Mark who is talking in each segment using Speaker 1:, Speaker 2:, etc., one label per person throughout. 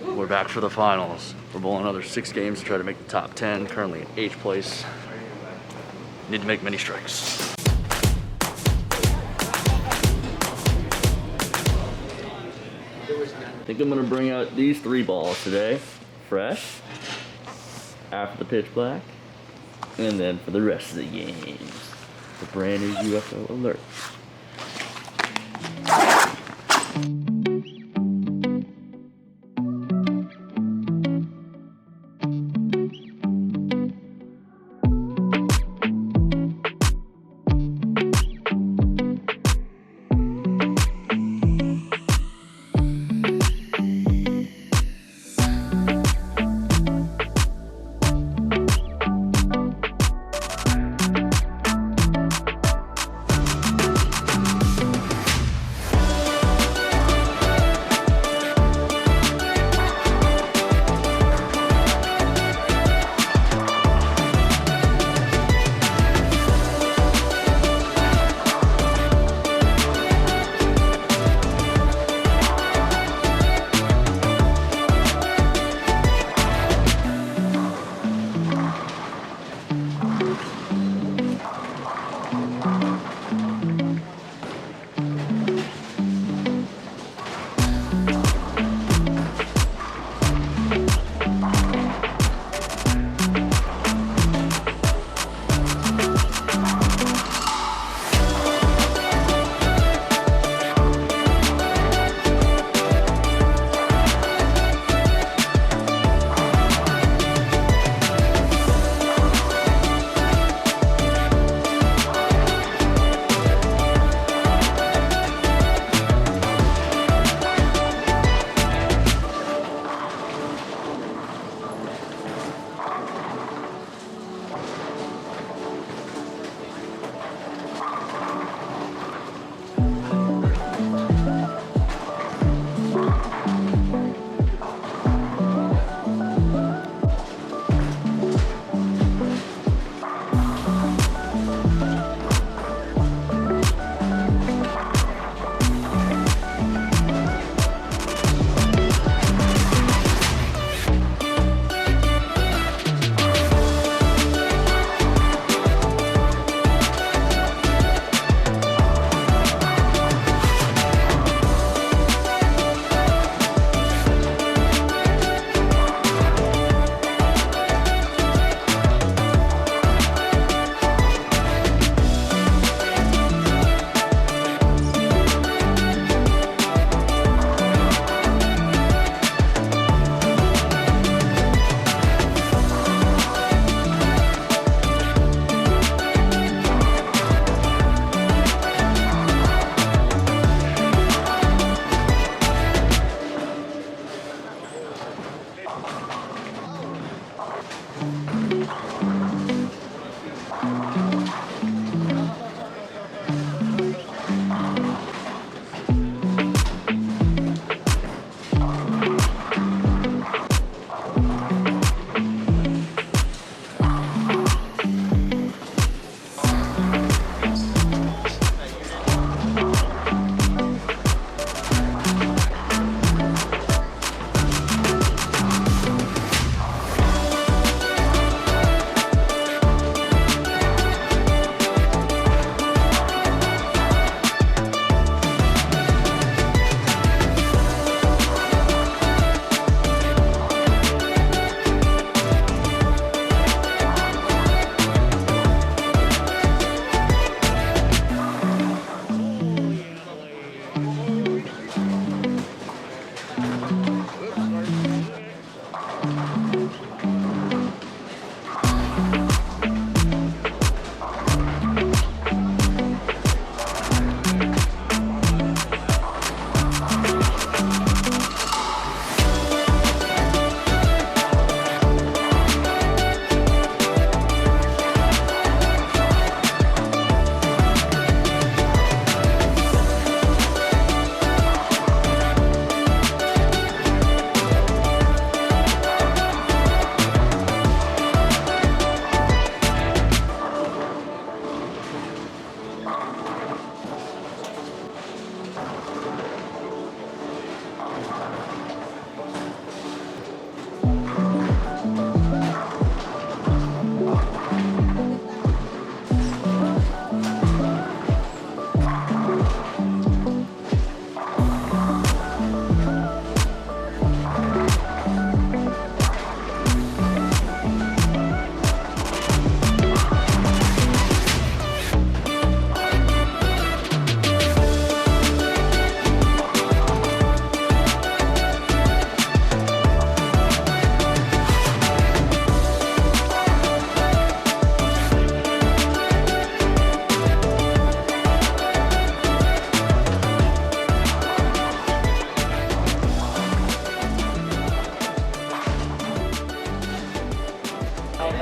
Speaker 1: We're back for the finals. We're bowling another 6 games to try to make the top 10. Currently in 8th place. Need to make many strikes. I think I'm gonna bring out these 3 balls today. Fresh, after the pitch black, and then for the rest of the games, the brand new UFO alert.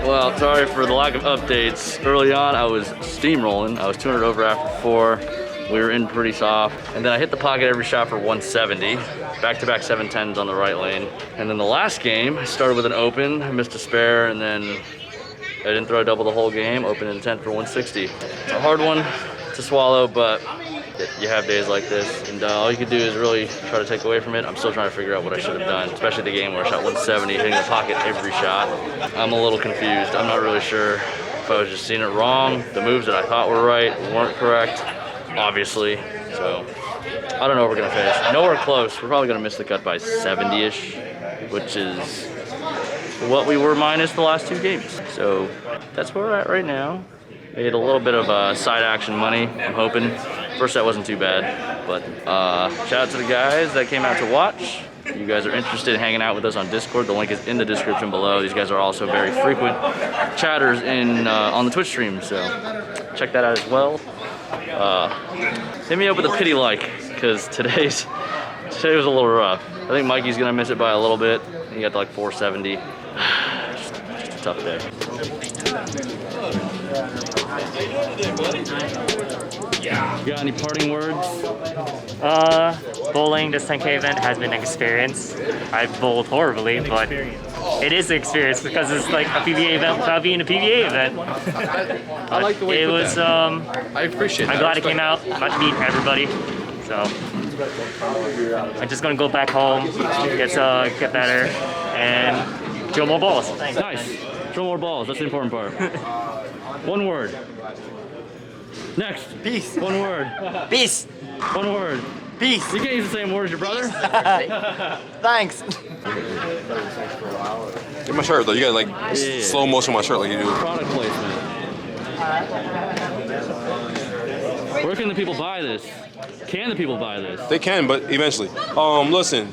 Speaker 1: Well, sorry for the lack of updates. Early on, I was steamrolling. I was 200 over after 4. We were in pretty soft. And then I hit the pocket every shot for 170. Back-to-back 710s on the right lane. And then the last game, I started with an open. I missed a spare, and then I didn't throw a double the whole game. Opened in 10 for 160. It's a hard one to swallow, but you have days like this, and all you can do is really try to take away from it. I'm still trying to figure out what I should have done, especially the game where I shot 170, hitting the pocket every shot. I'm a little confused. I'm not really sure if I was just seeing it wrong. The moves that I thought were right weren't correct, obviously. So I don't know where we're gonna finish. Nowhere close. We're probably gonna miss the cut by 70-ish, which is what we were minus the last 2 games. So that's where we're at right now. Made a little bit of side action money, I'm hoping. First set wasn't too bad, but shout out to the guys that came out to watch. If you guys are interested in hanging out with us on Discord, the link is in the description below. These guys are also very frequent chatters on the Twitch stream, so check that out as well. Hit me up with a pity like, because today was a little rough. I think Mikey's gonna miss it by a little bit. He got to like 470. Just a tough day. You got any parting words?
Speaker 2: Bowling this 10K event has been an experience. I've bowled horribly, but it is an experience because it's like a PBA event without being a PBA event.
Speaker 3: I like the way
Speaker 2: it was.
Speaker 3: I appreciate that.
Speaker 2: I'm glad it came out. Got to meet everybody. So I'm just gonna go back home, get better, and drill more balls.
Speaker 1: Nice. Drill more balls. That's the important part. One word. Next.
Speaker 2: Peace.
Speaker 1: One word.
Speaker 2: Peace.
Speaker 1: One word.
Speaker 2: Peace.
Speaker 1: You can't use the same word as your brother.
Speaker 2: Thanks.
Speaker 3: Get my shirt though. You gotta like slow motion my shirt like you do.
Speaker 1: Product placement. Where can the people buy this? Can the people buy this?
Speaker 3: They can, but eventually. Listen,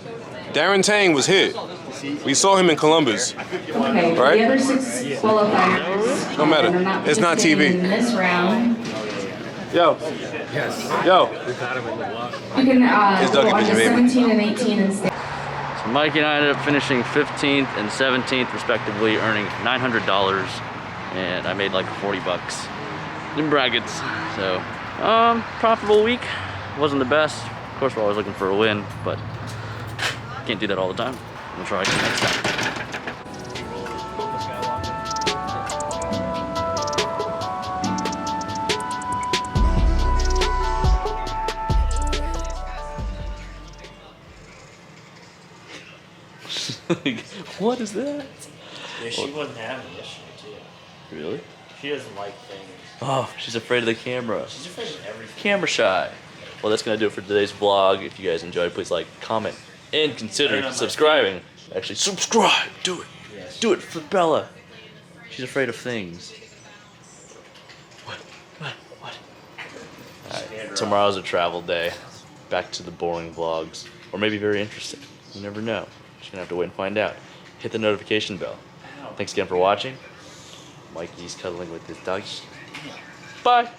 Speaker 3: Darren Tang was hit. We saw him in Columbus.
Speaker 4: Okay,
Speaker 3: right?
Speaker 4: the other 6 qualifiers.
Speaker 3: No matter.
Speaker 4: Are
Speaker 3: It's not TV.
Speaker 4: In this round,
Speaker 3: Yo. Yo.
Speaker 4: you can
Speaker 3: It's
Speaker 4: go
Speaker 3: Dougie,
Speaker 4: on
Speaker 3: bitch,
Speaker 4: to
Speaker 3: baby.
Speaker 4: 17 and 18 instead.
Speaker 1: So Mikey and I ended up finishing 15th and 17th respectively, earning $900, and I made like 40 bucks in brackets. So, profitable week. Wasn't the best. Of course, we're always looking for a win, but can't do that all the time. We'll try again next time. What is that?
Speaker 2: Yeah, she wasn't having it yesterday too.
Speaker 1: Really?
Speaker 2: She doesn't like things.
Speaker 1: Oh, she's afraid of the camera.
Speaker 2: She's afraid of everything.
Speaker 1: Camera shy. Well, that's gonna do it for today's vlog. If you guys enjoyed, please like, comment, and consider subscribing. Actually, subscribe. Do it.
Speaker 2: Yes.
Speaker 1: Do it for Bella. She's afraid of things. What? Alright, tomorrow's a travel day. Back to the boring vlogs. Or maybe very interesting. You never know. Just gonna have to wait and find out. Hit the notification bell. Thanks again for watching. Mikey's cuddling with his doggy. Bye.